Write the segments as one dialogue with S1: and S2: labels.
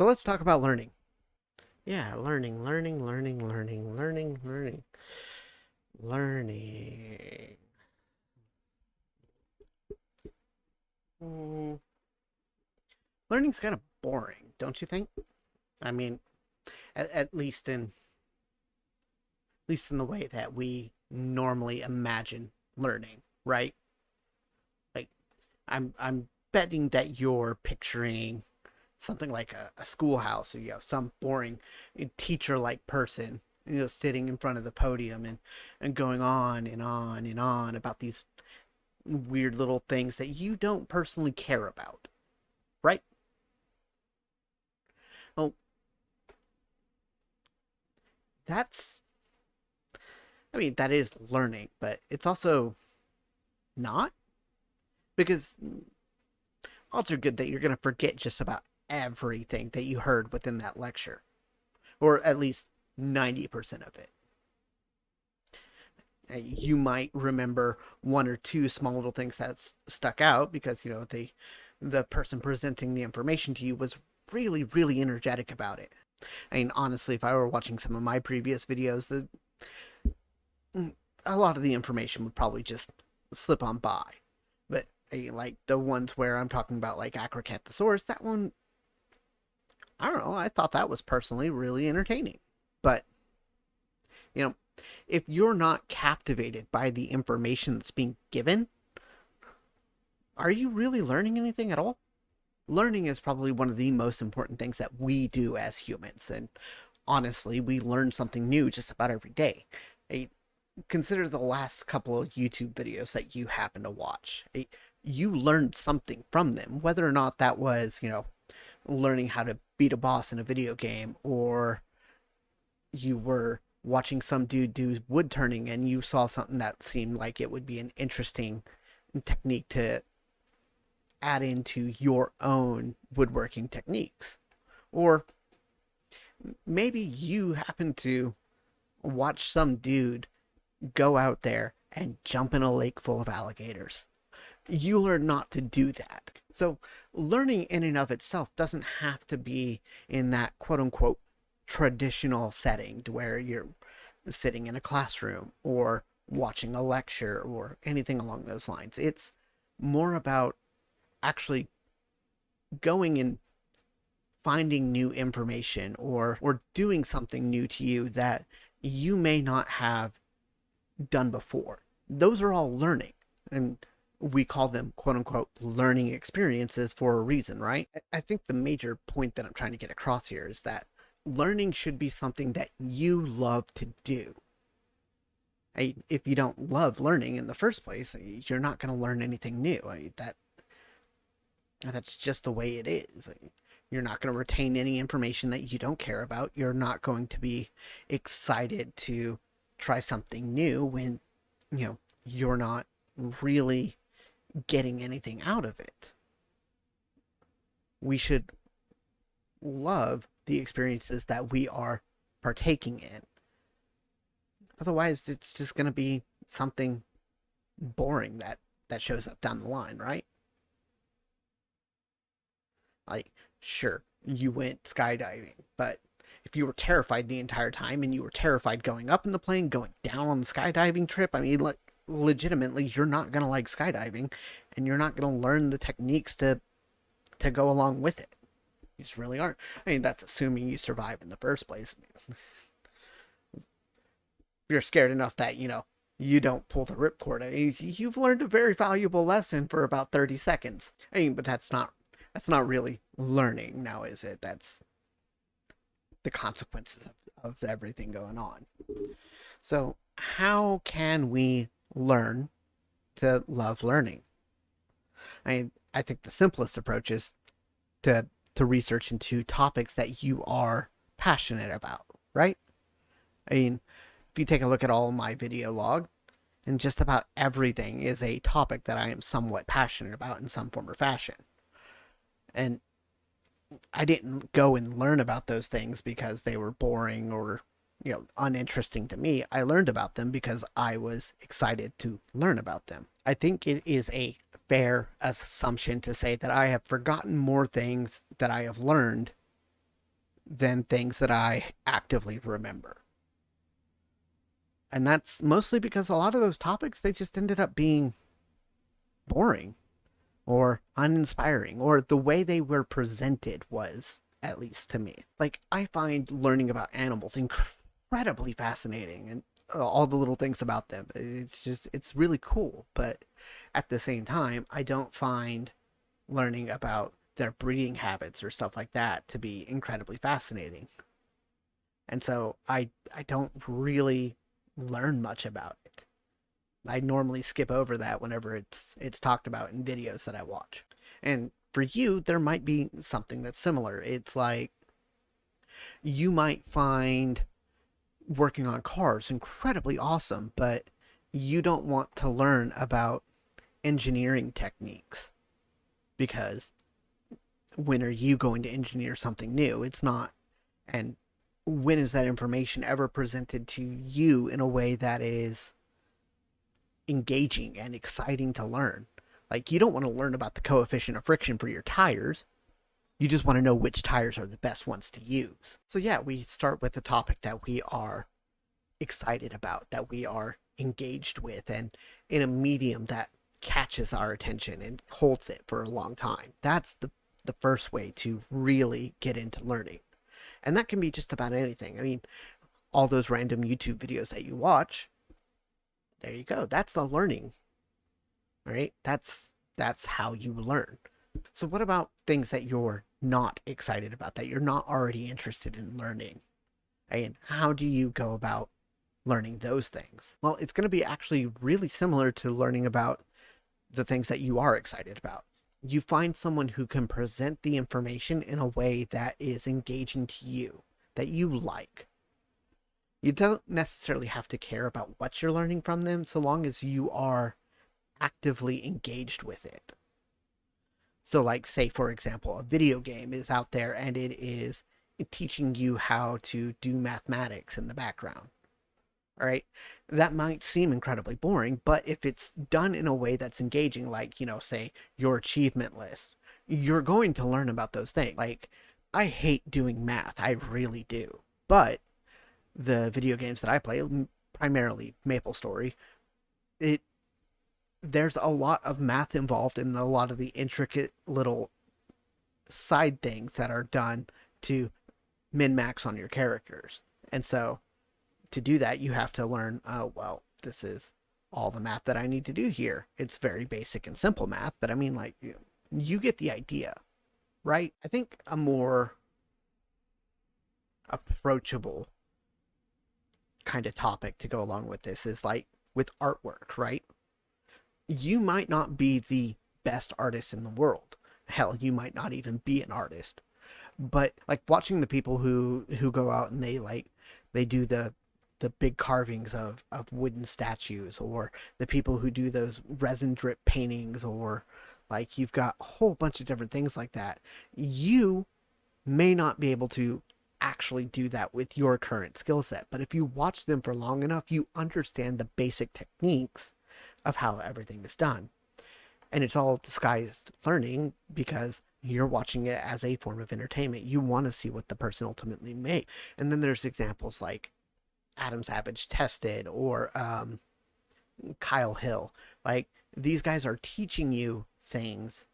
S1: But let's talk about learning. Yeah, learning. Mm, learning's kind of boring, don't you think? I mean, at least in the way that we normally imagine learning, right? Like, I'm betting that you're picturing something like a schoolhouse, some boring teacher-like person, sitting in front of the podium and going on and on and on about these weird little things that you don't personally care about, right? Well, that's, that is learning, but it's also not, because odds are good that you're going to forget just about everything that you heard within that lecture, or at least 90% of it. You might remember one or two small little things that stuck out because the person presenting the information to you was really really energetic about it. I mean, honestly, if I were watching some of my previous videos, a lot of the information would probably just slip on by. But like the ones where I'm talking about, like Acrocanthosaurus, that one, I don't know, I thought that was personally really entertaining. But you know if you're not captivated by the information that's being given, are you really learning anything at all? Learning is probably one of the most important things that we do as humans. And honestly, we learn something new just about every day. Consider the last couple of YouTube videos that you happen to watch. You learned something from them, whether or not that was, learning how to beat a boss in a video game, or you were watching some dude do wood turning and you saw something that seemed like it would be an interesting technique to add into your own woodworking techniques. Or maybe you happen to watch some dude go out there and jump in a lake full of alligators. You learn not to do that. So, learning in and of itself doesn't have to be in that quote unquote traditional setting to where you're sitting in a classroom or watching a lecture or anything along those lines. It's more about actually going and finding new information, or doing something new to you that you may not have done before. Those are all learning, and we call them quote unquote learning experiences for a reason, right? I think the major point that I'm trying to get across here is that learning should be something that you love to do. If you don't love learning in the first place, you're not going to learn anything new. That's just the way it is. You're not going to retain any information that you don't care about. You're not going to be excited to try something new when, you're not really getting anything out of it. We should love the experiences that we are partaking in. Otherwise, it's just going to be something boring that shows up down the line, right? Like, sure, you went skydiving, but if you were terrified the entire time and you were terrified going up in the plane, going down on the skydiving trip, I mean, like, legitimately, you're not going to like skydiving, and you're not going to learn the techniques to go along with it. You just really aren't. I mean, that's assuming you survive in the first place. I mean, if you're scared enough that, you don't pull the ripcord, I mean, you've learned a very valuable lesson for about 30 seconds. I mean, but that's not really learning now, is it? That's the consequences of everything going on. So, how can we learn to love learning? I think the simplest approach is to research into topics that you are passionate about, right? I mean, if you take a look at all my video log, and just about everything is a topic that I am somewhat passionate about in some form or fashion. And I didn't go and learn about those things because they were boring or uninteresting to me. I learned about them because I was excited to learn about them. I think it is a fair assumption to say that I have forgotten more things that I have learned than things that I actively remember. And that's mostly because a lot of those topics, they just ended up being boring or uninspiring, or the way they were presented was, at least to me. Like, I find learning about animals incredibly fascinating, and all the little things about them. It's really cool. But at the same time, I don't find learning about their breeding habits or stuff like that to be incredibly fascinating. And so I don't really learn much about it. I normally skip over that whenever it's talked about in videos that I watch. And for you, there might be something that's similar. It's like you might find working on cars incredibly awesome, but you don't want to learn about engineering techniques because when are you going to engineer something new? It's not. And when is that information ever presented to you in a way that is engaging and exciting to learn? Like, you don't want to learn about the coefficient of friction for your tires. You just want to know which tires are the best ones to use. So yeah, we start with the topic that we are excited about, that we are engaged with, and in a medium that catches our attention and holds it for a long time. That's the first way to really get into learning. And that can be just about anything. I mean, all those random YouTube videos that you watch, there you go. That's the learning. Right? That's how you learn. So what about things that you're not excited about, that you're not already interested in learning? And how do you go about learning those things? Well, it's going to be actually really similar to learning about the things that you are excited about. You find someone who can present the information in a way that is engaging to you, that you like. You don't necessarily have to care about what you're learning from them, so long as you are actively engaged with it. So, like, say, for example, a video game is out there and it is teaching you how to do mathematics in the background. All right. That might seem incredibly boring, but if it's done in a way that's engaging, like, say your achievement list, you're going to learn about those things. Like, I hate doing math. I really do. But the video games that I play, primarily MapleStory, it there's a lot of math involved in a lot of the intricate little side things that are done to min max on your characters. And so to do that, you have to learn, oh, well, this is all the math that I need to do here. It's very basic and simple math, but I mean, like, you get the idea, right? I think a more approachable kind of topic to go along with this is like with artwork, right? You might not be the best artist in the world. Hell, you might not even be an artist. But like watching the people who go out and they do the big carvings of wooden statues, or the people who do those resin drip paintings, or like you've got a whole bunch of different things like that. You may not be able to actually do that with your current skill set, but if you watch them for long enough, you understand the basic techniques of how everything is done. And it's all disguised learning because you're watching it as a form of entertainment. You want to see what the person ultimately made. And then there's examples like Adam Savage Tested, or Kyle Hill. Like, these guys are teaching you things,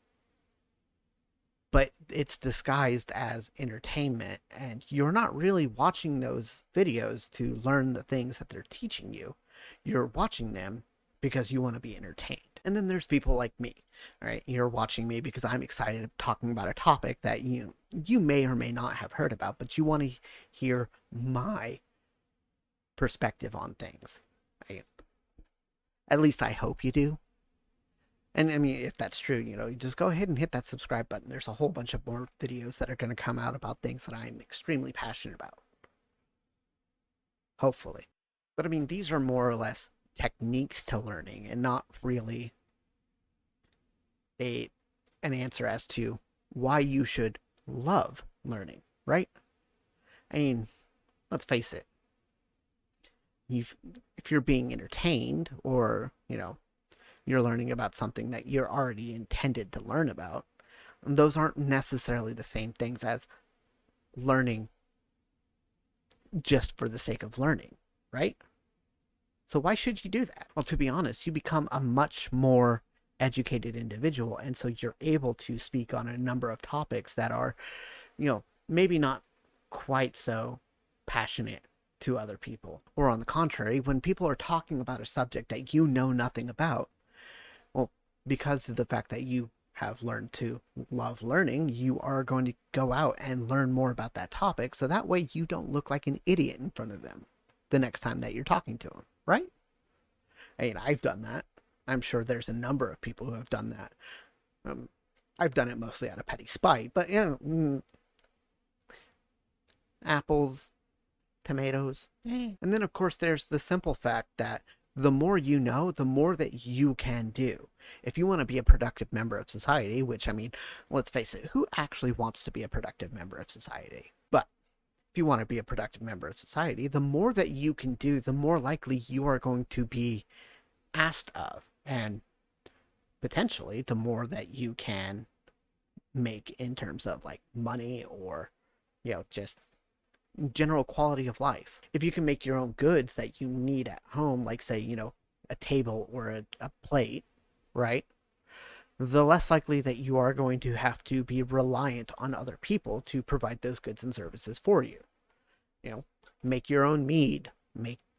S1: but it's disguised as entertainment, and you're not really watching those videos to learn the things that they're teaching you. You're watching them because you want to be entertained. And then there's people like me. All right, you're watching me because I'm excited talking about a topic that you may or may not have heard about, but you want to hear my perspective on things. At least I hope you do. And I mean, if that's true, you just go ahead and hit that subscribe button. There's a whole bunch of more videos that are going to come out about things that I'm extremely passionate about. Hopefully. But I mean, these are more or less techniques to learning, and not really an answer as to why you should love learning, right? I mean, let's face it. If you're being entertained, or you're learning about something that you're already intended to learn about, those aren't necessarily the same things as learning just for the sake of learning, right? So why should you do that? Well, to be honest, you become a much more educated individual, and so you're able to speak on a number of topics that are, maybe not quite so passionate to other people. Or on the contrary, when people are talking about a subject that you know nothing about, well, because of the fact that you have learned to love learning, you are going to go out and learn more about that topic, so that way you don't look like an idiot in front of them the next time that you're talking to them, right? I mean, I've done that. I'm sure there's a number of people who have done that. I've done it mostly out of petty spite, but apples, tomatoes. And then, of course, there's the simple fact that the more you know, the more that you can do. If you want to be a productive member of society, which, I mean, let's face it, who actually wants to be a productive member of society? But if you want to be a productive member of society, the more that you can do, the more likely you are going to be asked of. And potentially, the more that you can make in terms of like money or, just general quality of life. If you can make your own goods that you need at home, like say, a table or a plate, right? The less likely that you are going to have to be reliant on other people to provide those goods and services for you. Make your own mead,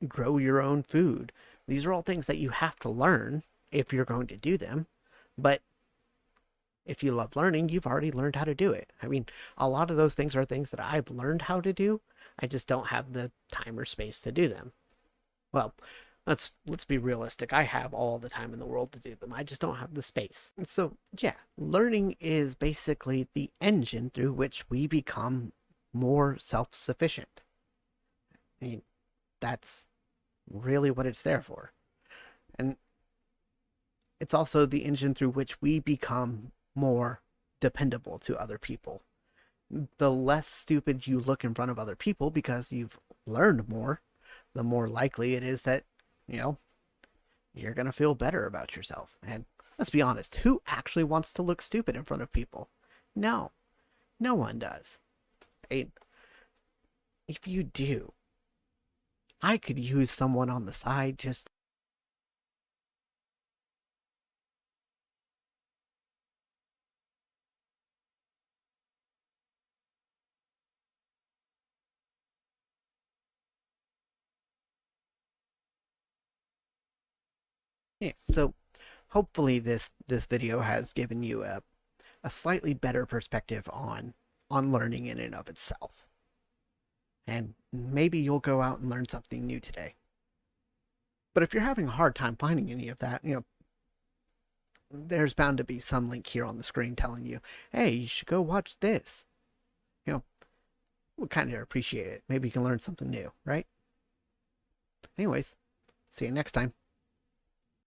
S1: grow your own food. These are all things that you have to learn if you're going to do them. But if you love learning, you've already learned how to do it. I mean, a lot of those things are things that I've learned how to do. I just don't have the time or space to do them. Well, let's be realistic. I have all the time in the world to do them. I just don't have the space. And so, yeah, learning is basically the engine through which we become more self-sufficient. I mean, that's really what it's there for. And it's also the engine through which we become more dependable to other people. The less stupid you look in front of other people because you've learned more, the more likely it is that, you're going to feel better about yourself. And let's be honest, who actually wants to look stupid in front of people? No, no one does. If you do, I could use someone on the side just. Yeah, so hopefully this video has given you a slightly better perspective on learning in and of itself. And maybe you'll go out and learn something new today. But if you're having a hard time finding any of that, there's bound to be some link here on the screen telling you, hey, you should go watch this. We'll kind of appreciate it. Maybe you can learn something new, right? Anyways, see you next time.